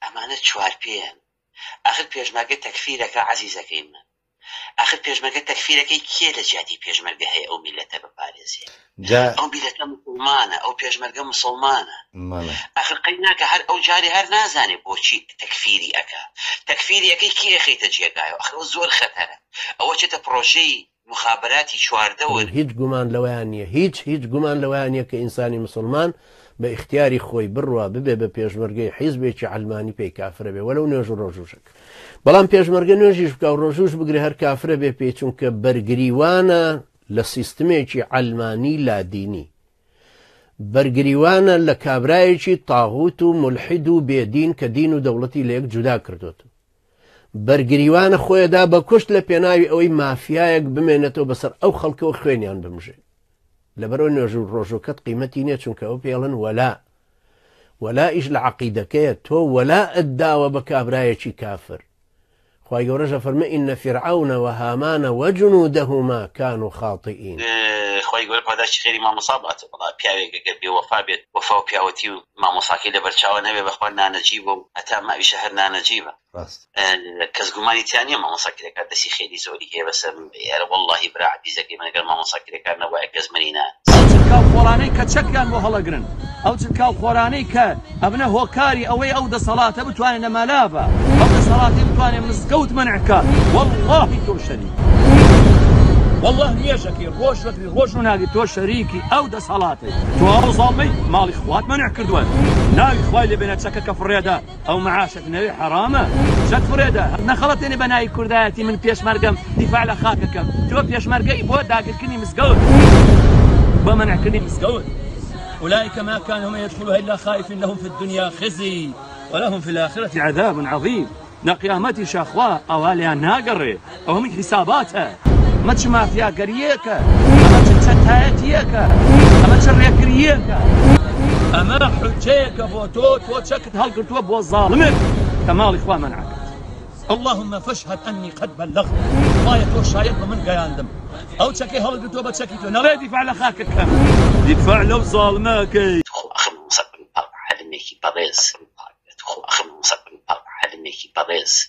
ئەمانە چوار پێیان ئاخر پێشمەرگە تەکفیرەکە عەزیزەکەی من آخر پێشمەرگە تەکفیرەکەی کێ لە جیاتی پێشمەرگە هەیە ئەو میلەتە بپارێزێ ئەو میلەتە مسڵمانە ئەو پێشمەرگە مسڵمانە آخر قەی ناکە هەر ئەو جارێ هەر نازانێ بۆچی تەکفیری ئەکا تەکفیری ئەەکەی کێ خەیتە جێگایەوە ئەخر زۆر خەتەرە ئەوە چێتە پرۆژەی مخابراتی چواردەوە هیچ گومان لەوەیان نییە هیچ گومان لەوەیان نییە کە ئینسانی مسلمان بە اختیاری خۆی بڕوا ببێ بە پێشمەرگەی حیزبێکی علمانی پێی کافرە بێ وەلەو نوێژ و ڕۆژوشک بەڵام پێشمەرگە نوێژیش بکە و ڕۆژوش بگرێ هەر کافرە بێ پێی چونکە بەرگریوانە لە سیستمێکی علمانی لادینی بەرگریوانە لە کابرایەکی تاغوت و ملحید و بێدین کە دین و دەوڵەتی لە یەک جودا کردوتە بەرگریوانە خۆیدا بە کوشت لە پێناوی ئەوەی مافیایەک بمێنێتەوە بەسەر ئەو خەڵکەوە خوێنیان بمژێ لەبەرەوە نوێژ و ڕۆژوکەت قیمەتی نییە چونکە ئەو پێڵن وەلا ئیش لە عەقیدەکەیە تۆ وەلا ئەدداوە بە کابرایەکی کافر خوای گەورەش فەرمێ ئینە فیرعەون وهامان وجنودهما كانوا خاطئین خوای گەورە پاداشی خێری مامۆسا باتە بەڵام پیاوێک ئەگەر بێوەفا بێت وەفا و پیاوەتی و مامۆساکەی لەبەرچاوە نەبێ بەخوا نانەجیبە و هەتا ماویشە هەر نانەجیبە کەس گومانی تیان نییە مامۆساکرێکات دەستی خێری زۆری هەیە بەسەر یارە وەڵڵاهی برا عەزیزەکەی من ئەگەر مامۆساکرێکات نەبوایە کەس منینا ئەو چرکاو خۆرانەی کە چەکیان بۆ هەڵەگرن ئەو چرکاو خۆرانەی کە ئەبنە هۆکاری ئەوەی ئەو دەسەڵاتە بتوانێت لە مالابە ئەو دەسەڵاتی بتوانێت مزگەوت منعکات واللهی تۆ شەریک والله نوێژەکەی ڕۆژ و ناگی تۆ شەریکی ئەو دەسەڵاتەی تۆ ئەو زاڵمەی ماڵی خوات منع کردووە ناوی خوای لێ بێنە چەکە کە فڕێدا ئەو مەعاشت نەوی حرامە چەک فرێدا نەخەڵەتێنێ بە ناوی کوردایەتی من پێشمەرگەم دیفاع لە خاکەکەم تۆ پێشمەرگەی بۆ داگیرکردنی مزگەوت بۆ منعکردنی مزگەوت أولئك ما كانوا هم يدخلوها إلا خائفين لهم في الدنيا خزي ولهم في الآخرة عذاب عظيم نقيامتي شاخوا أواليا ناقري أو من حساباتها ما تش مافيا قريك أما تشتهاتيك أما تشريكريك أما حجيك بوتوت وشكت هالقرتوا بو الظالمك كمال إخوان منعك اللهم فاشهد أني قد بلغت ضايت وشايط من قياندم أو شكي هالقرتوا بشكيتو نريد يدفع لخاك كم يدفع له ظالمك أخي مصبر هذا ميكي باريز أخي مصبر هذا ميكي باريز